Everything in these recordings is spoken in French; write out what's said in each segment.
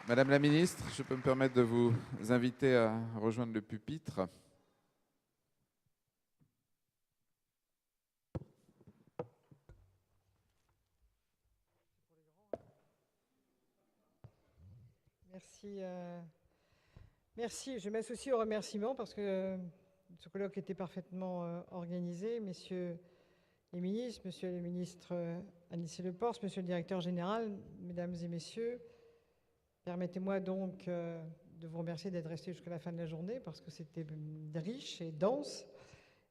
Madame la ministre, je peux me permettre de vous inviter à rejoindre le pupitre. Merci. Merci. Je m'associe aux remerciements parce que ce colloque était parfaitement organisé. Messieurs les ministres, monsieur le ministre Anicet Le Pors, monsieur le directeur général, mesdames et messieurs, permettez-moi donc de vous remercier d'être restés jusqu'à la fin de la journée parce que c'était riche et dense.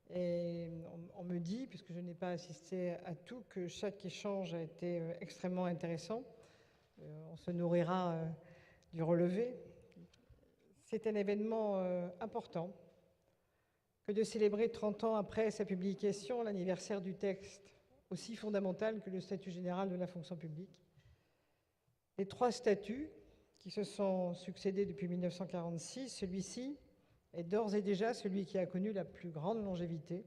Et on me dit, puisque je n'ai pas assisté à tout, que chaque échange a été extrêmement intéressant. On se nourrira du relevé. C'est un événement important que de célébrer 30 ans après sa publication l'anniversaire du texte aussi fondamental que le statut général de la fonction publique. Les 3 statuts qui se sont succédés depuis 1946, celui-ci est d'ores et déjà celui qui a connu la plus grande longévité.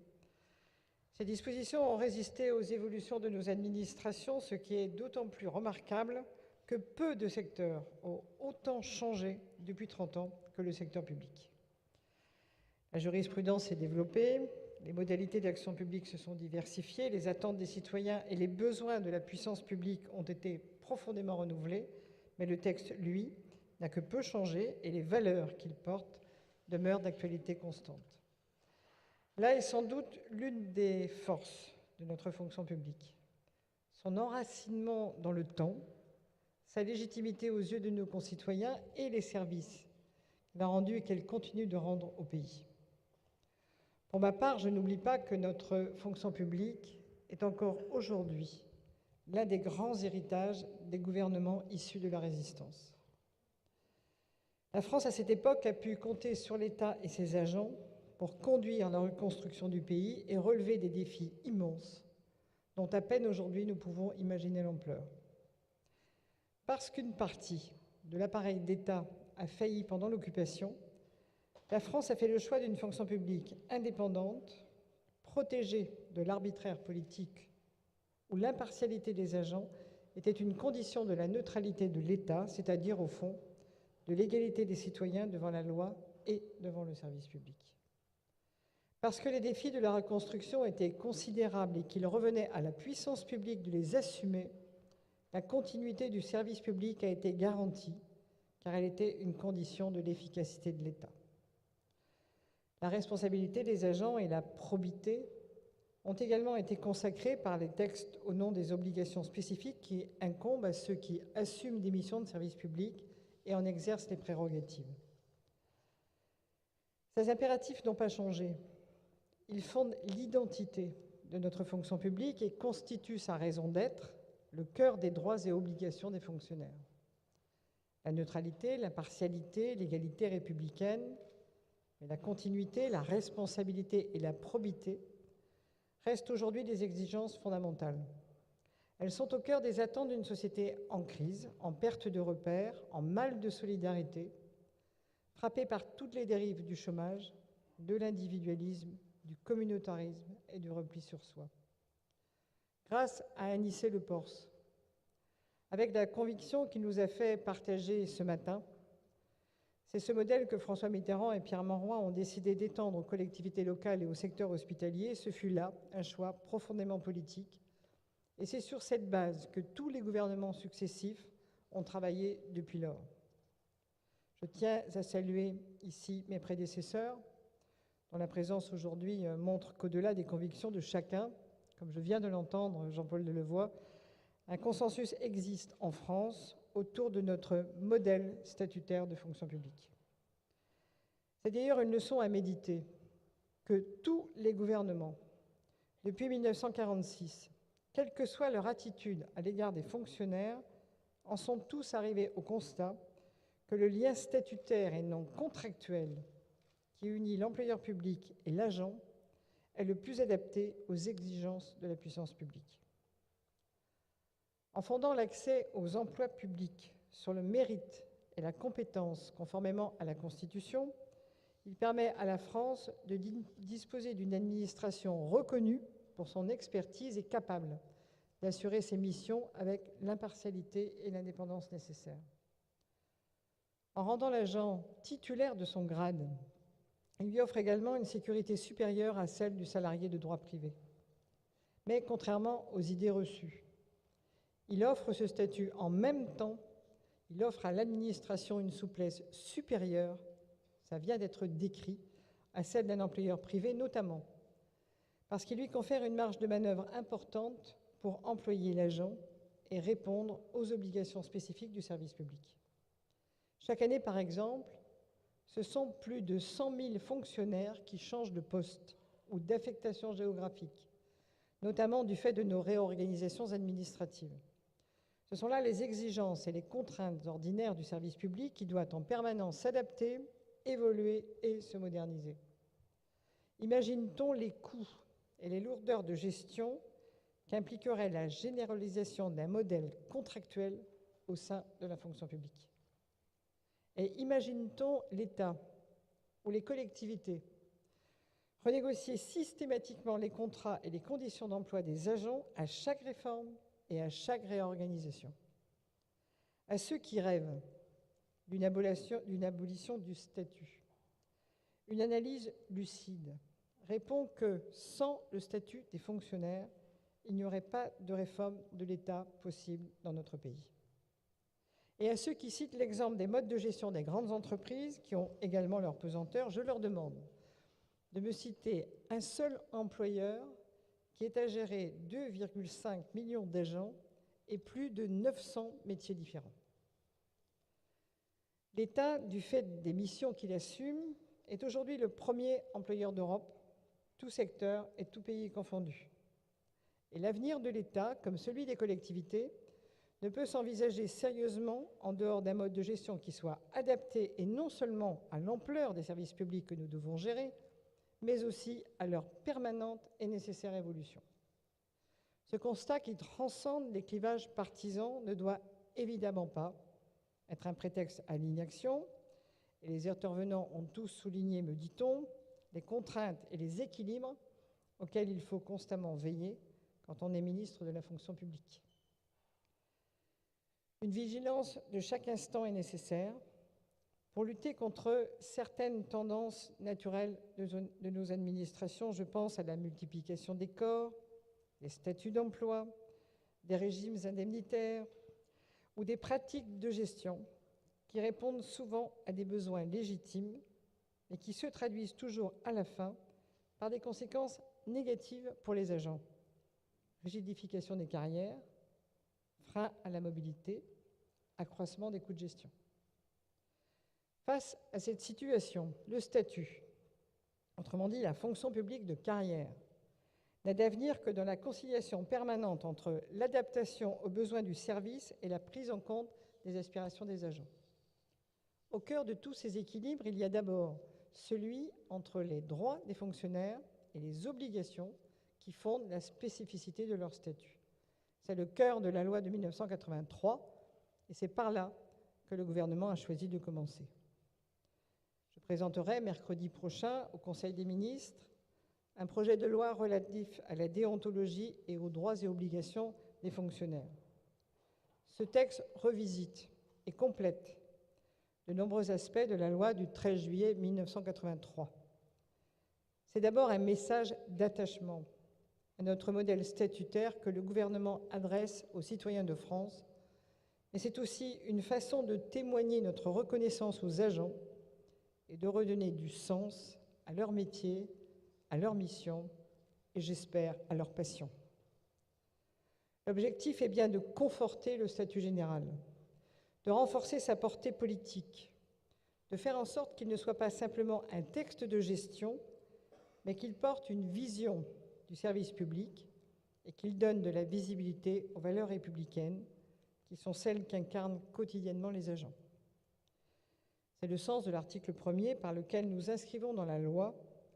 Ces dispositions ont résisté aux évolutions de nos administrations, ce qui est d'autant plus remarquable que peu de secteurs ont autant changé depuis 30 ans que le secteur public. La jurisprudence s'est développée, les modalités d'action publique se sont diversifiées, les attentes des citoyens et les besoins de la puissance publique ont été profondément renouvelés, mais le texte, lui, n'a que peu changé et les valeurs qu'il porte demeurent d'actualité constante. Là est sans doute l'une des forces de notre fonction publique. Son enracinement dans le temps, sa légitimité aux yeux de nos concitoyens et les services qu'elle a rendus et qu'elle continue de rendre au pays. Pour ma part, je n'oublie pas que notre fonction publique est encore aujourd'hui l'un des grands héritages des gouvernements issus de la Résistance. La France, à cette époque, a pu compter sur l'État et ses agents pour conduire la reconstruction du pays et relever des défis immenses dont à peine aujourd'hui nous pouvons imaginer l'ampleur. Parce qu'une partie de l'appareil d'État a failli pendant l'occupation, la France a fait le choix d'une fonction publique indépendante, protégée de l'arbitraire politique, où l'impartialité des agents était une condition de la neutralité de l'État, c'est-à-dire, au fond, de l'égalité des citoyens devant la loi et devant le service public. Parce que les défis de la reconstruction étaient considérables et qu'il revenait à la puissance publique de les assumer, la continuité du service public a été garantie, car elle était une condition de l'efficacité de l'État. La responsabilité des agents et la probité ont également été consacrés par les textes au nom des obligations spécifiques qui incombent à ceux qui assument des missions de service public et en exercent les prérogatives. Ces impératifs n'ont pas changé. Ils fondent l'identité de notre fonction publique et constituent sa raison d'être, le cœur des droits et obligations des fonctionnaires. La neutralité, l'impartialité, l'égalité républicaine, mais la continuité, la responsabilité et la probité restent aujourd'hui des exigences fondamentales. Elles sont au cœur des attentes d'une société en crise, en perte de repères, en mal de solidarité, frappée par toutes les dérives du chômage, de l'individualisme, du communautarisme et du repli sur soi. Grâce à Anicet Le Pors, avec la conviction qu'il nous a fait partager ce matin, c'est ce modèle que François Mitterrand et Pierre Mauroy ont décidé d'étendre aux collectivités locales et au secteur hospitalier. Ce fut là un choix profondément politique. Et c'est sur cette base que tous les gouvernements successifs ont travaillé depuis lors. Je tiens à saluer ici mes prédécesseurs, dont la présence aujourd'hui montre qu'au-delà des convictions de chacun, comme je viens de l'entendre, Jean-Paul Delevoye, un consensus existe en France autour de notre modèle statutaire de fonction publique. C'est d'ailleurs une leçon à méditer que tous les gouvernements, depuis 1946, quelle que soit leur attitude à l'égard des fonctionnaires, en sont tous arrivés au constat que le lien statutaire et non contractuel qui unit l'employeur public et l'agent est le plus adapté aux exigences de la puissance publique. En fondant l'accès aux emplois publics sur le mérite et la compétence conformément à la Constitution, il permet à la France de disposer d'une administration reconnue pour son expertise et capable d'assurer ses missions avec l'impartialité et l'indépendance nécessaires. En rendant l'agent titulaire de son grade, il lui offre également une sécurité supérieure à celle du salarié de droit privé. Mais contrairement aux idées reçues, il offre ce statut en même temps, il offre à l'administration une souplesse supérieure, ça vient d'être décrit, à celle d'un employeur privé, notamment parce qu'il lui confère une marge de manœuvre importante pour employer l'agent et répondre aux obligations spécifiques du service public. Chaque année, par exemple, ce sont plus de 100 000 fonctionnaires qui changent de poste ou d'affectation géographique, notamment du fait de nos réorganisations administratives. Ce sont là les exigences et les contraintes ordinaires du service public qui doivent en permanence s'adapter, évoluer et se moderniser. Imagine-t-on les coûts et les lourdeurs de gestion qu'impliquerait la généralisation d'un modèle contractuel au sein de la fonction publique? Et imagine-t-on l'État ou les collectivités renégocier systématiquement les contrats et les conditions d'emploi des agents à chaque réforme et à chaque réorganisation? À ceux qui rêvent d'une abolition du statut, une analyse lucide répond que sans le statut des fonctionnaires, il n'y aurait pas de réforme de l'État possible dans notre pays. Et à ceux qui citent l'exemple des modes de gestion des grandes entreprises, qui ont également leur pesanteur, je leur demande de me citer un seul employeur qui est à gérer 2,5 millions d'agents et plus de 900 métiers différents. L'État, du fait des missions qu'il assume, est aujourd'hui le premier employeur d'Europe, tout secteur et tout pays confondus. Et l'avenir de l'État, comme celui des collectivités, ne peut s'envisager sérieusement en dehors d'un mode de gestion qui soit adapté et non seulement à l'ampleur des services publics que nous devons gérer, mais aussi à leur permanente et nécessaire évolution. Ce constat qui transcende les clivages partisans ne doit évidemment pas être un prétexte à l'inaction, et les intervenants ont tous souligné, me dit-on, les contraintes et les équilibres auxquels il faut constamment veiller quand on est ministre de la fonction publique. Une vigilance de chaque instant est nécessaire pour lutter contre certaines tendances naturelles de nos administrations. Je pense à la multiplication des corps, des statuts d'emploi, des régimes indemnitaires ou des pratiques de gestion qui répondent souvent à des besoins légitimes mais qui se traduisent toujours à la fin par des conséquences négatives pour les agents. Rigidification des carrières, frein à la mobilité, accroissement des coûts de gestion. Face à cette situation, le statut, autrement dit la fonction publique de carrière, n'a d'avenir que dans la conciliation permanente entre l'adaptation aux besoins du service et la prise en compte des aspirations des agents. Au cœur de tous ces équilibres, il y a d'abord celui entre les droits des fonctionnaires et les obligations qui fondent la spécificité de leur statut. C'est le cœur de la loi de 1983 et c'est par là que le gouvernement a choisi de commencer. Je présenterai mercredi prochain au Conseil des ministres un projet de loi relatif à la déontologie et aux droits et obligations des fonctionnaires. Ce texte revisite et complète de nombreux aspects de la loi du 13 juillet 1983. C'est d'abord un message d'attachement à notre modèle statutaire que le gouvernement adresse aux citoyens de France, mais c'est aussi une façon de témoigner notre reconnaissance aux agents et de redonner du sens à leur métier, à leur mission et, j'espère, à leur passion. L'objectif est bien de conforter le statut général, de renforcer sa portée politique, de faire en sorte qu'il ne soit pas simplement un texte de gestion, mais qu'il porte une vision du service public et qu'il donne de la visibilité aux valeurs républicaines qui sont celles qu'incarnent quotidiennement les agents. C'est le sens de l'article 1er par lequel nous inscrivons dans la loi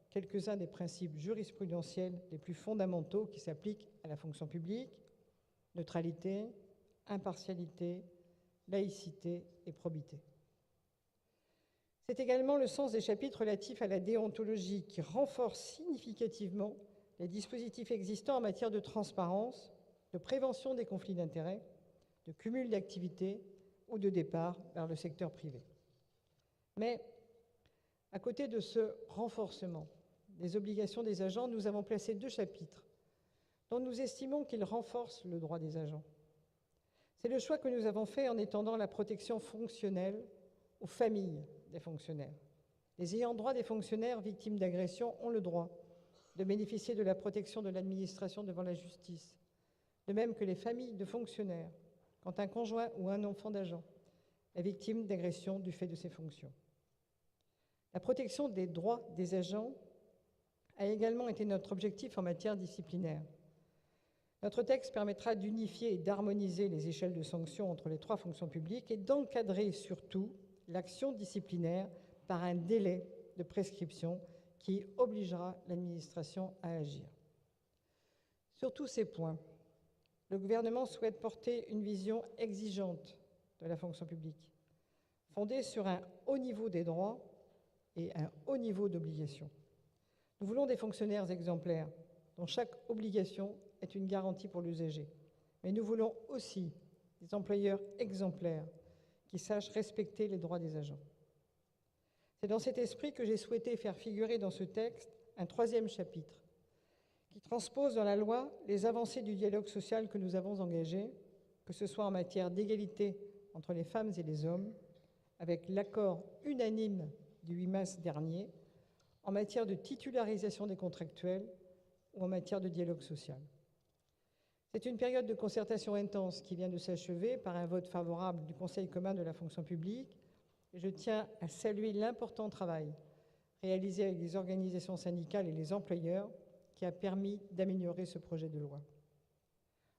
quelques-uns des principes jurisprudentiels les plus fondamentaux qui s'appliquent à la fonction publique: neutralité, impartialité, laïcité et probité. C'est également le sens des chapitres relatifs à la déontologie qui renforcent significativement les dispositifs existants en matière de transparence, de prévention des conflits d'intérêts, de cumul d'activités ou de départ vers le secteur privé. Mais à côté de ce renforcement des obligations des agents, nous avons placé 2 chapitres dont nous estimons qu'ils renforcent le droit des agents. C'est le choix que nous avons fait en étendant la protection fonctionnelle aux familles des fonctionnaires. Les ayants droit des fonctionnaires victimes d'agressions ont le droit de bénéficier de la protection de l'administration devant la justice, de même que les familles de fonctionnaires, quand un conjoint ou un enfant d'agent est victime d'agression du fait de ses fonctions. La protection des droits des agents a également été notre objectif en matière disciplinaire. Notre texte permettra d'unifier et d'harmoniser les échelles de sanctions entre les 3 fonctions publiques et d'encadrer surtout l'action disciplinaire par un délai de prescription qui obligera l'administration à agir. Sur tous ces points, le gouvernement souhaite porter une vision exigeante de la fonction publique, fondée sur un haut niveau des droits et un haut niveau d'obligations. Nous voulons des fonctionnaires exemplaires, dont chaque obligation est une garantie pour l'usager. Mais nous voulons aussi des employeurs exemplaires qui sachent respecter les droits des agents. C'est dans cet esprit que j'ai souhaité faire figurer dans ce texte un 3e chapitre qui transpose dans la loi les avancées du dialogue social que nous avons engagé, que ce soit en matière d'égalité entre les femmes et les hommes, avec l'accord unanime du 8 mars dernier, en matière de titularisation des contractuels ou en matière de dialogue social. C'est une période de concertation intense qui vient de s'achever par un vote favorable du Conseil commun de la fonction publique. Et je tiens à saluer l'important travail réalisé avec les organisations syndicales et les employeurs qui a permis d'améliorer ce projet de loi.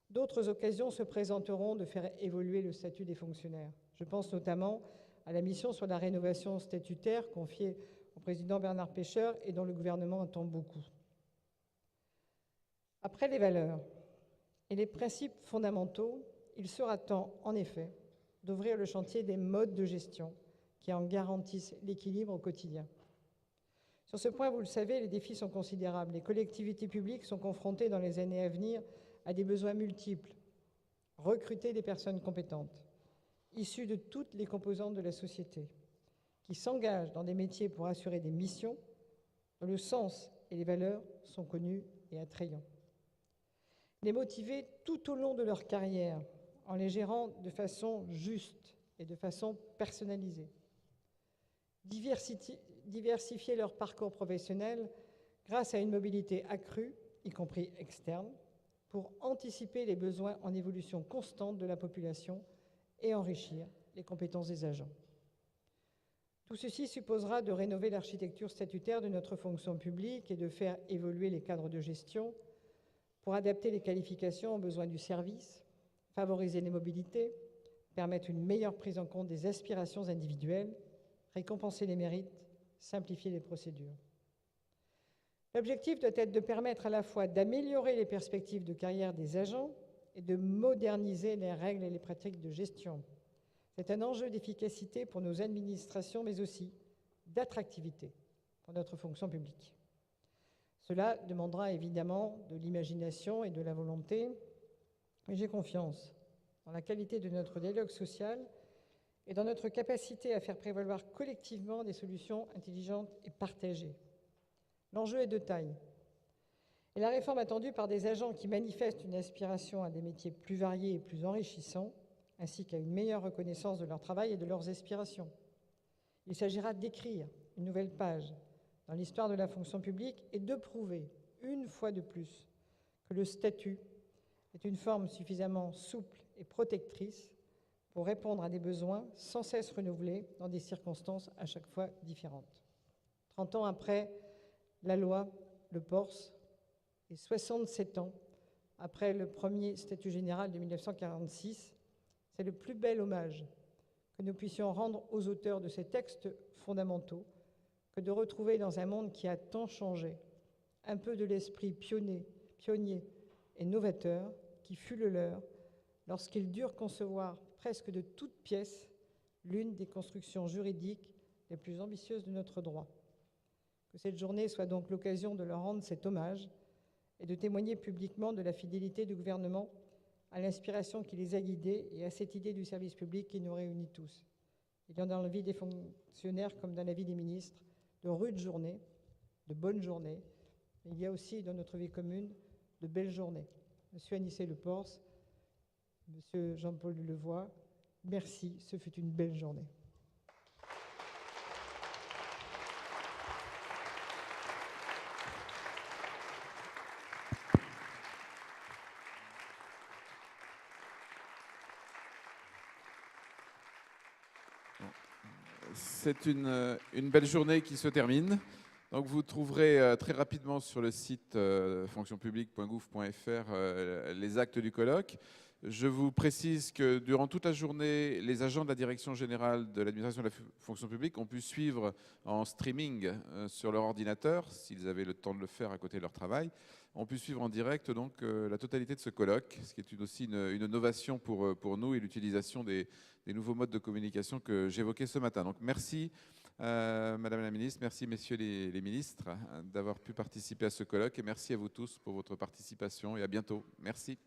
D'autres occasions se présenteront de faire évoluer le statut des fonctionnaires. Je pense notamment à la mission sur la rénovation statutaire confiée au président Bernard Pecheur et dont le gouvernement attend beaucoup. Après les valeurs et les principes fondamentaux, il sera temps, en effet, d'ouvrir le chantier des modes de gestion qui en garantissent l'équilibre au quotidien. Sur ce point, vous le savez, les défis sont considérables. Les collectivités publiques sont confrontées dans les années à venir à des besoins multiples. Recruter des personnes compétentes, issues de toutes les composantes de la société, qui s'engagent dans des métiers pour assurer des missions dont le sens et les valeurs sont connus et attrayants. Les motiver tout au long de leur carrière en les gérant de façon juste et de façon personnalisée. Diversifier leur parcours professionnel grâce à une mobilité accrue, y compris externe, pour anticiper les besoins en évolution constante de la population et enrichir les compétences des agents. Tout ceci supposera de rénover l'architecture statutaire de notre fonction publique et de faire évoluer les cadres de gestion pour adapter les qualifications aux besoins du service, favoriser les mobilités, permettre une meilleure prise en compte des aspirations individuelles, récompenser les mérites, simplifier les procédures. L'objectif doit être de permettre à la fois d'améliorer les perspectives de carrière des agents et de moderniser les règles et les pratiques de gestion. C'est un enjeu d'efficacité pour nos administrations, mais aussi d'attractivité pour notre fonction publique. Cela demandera évidemment de l'imagination et de la volonté, mais j'ai confiance dans la qualité de notre dialogue social et dans notre capacité à faire prévaloir collectivement des solutions intelligentes et partagées. L'enjeu est de taille. Et la réforme attendue par des agents qui manifestent une aspiration à des métiers plus variés et plus enrichissants, ainsi qu'à une meilleure reconnaissance de leur travail et de leurs aspirations. Il s'agira d'écrire une nouvelle page dans l'histoire de la fonction publique et de prouver, une fois de plus, que le statut est une forme suffisamment souple et protectrice pour répondre à des besoins sans cesse renouvelés dans des circonstances à chaque fois différentes. 30 ans après la loi, le PORS, et 67 ans après le premier statut général de 1946, c'est le plus bel hommage que nous puissions rendre aux auteurs de ces textes fondamentaux que de retrouver dans un monde qui a tant changé un peu de l'esprit pionnier et novateur qui fut le leur lorsqu'ils durent concevoir presque de toutes pièces l'une des constructions juridiques les plus ambitieuses de notre droit. Que cette journée soit donc l'occasion de leur rendre cet hommage et de témoigner publiquement de la fidélité du gouvernement à l'inspiration qui les a guidés et à cette idée du service public qui nous réunit tous. Il y en a dans la vie des fonctionnaires comme dans la vie des ministres, de rudes journées, de bonnes journées. Mais il y a aussi dans notre vie commune de belles journées. Monsieur Anicet Le Pors, Monsieur Jean-Paul Delevoye, merci, ce fut une belle journée. C'est une belle journée qui se termine. Donc vous trouverez très rapidement sur le site fonctionpublique.gouv.fr les actes du colloque. Je vous précise que durant toute la journée, les agents de la Direction générale de l'administration de la fonction publique ont pu suivre en streaming sur leur ordinateur, s'ils avaient le temps de le faire à côté de leur travail, ont pu suivre en direct donc la totalité de ce colloque, ce qui est aussi une innovation pour nous et l'utilisation des nouveaux modes de communication que j'évoquais ce matin. Donc merci Madame la Ministre, merci Messieurs les ministres d'avoir pu participer à ce colloque et merci à vous tous pour votre participation et à bientôt. Merci.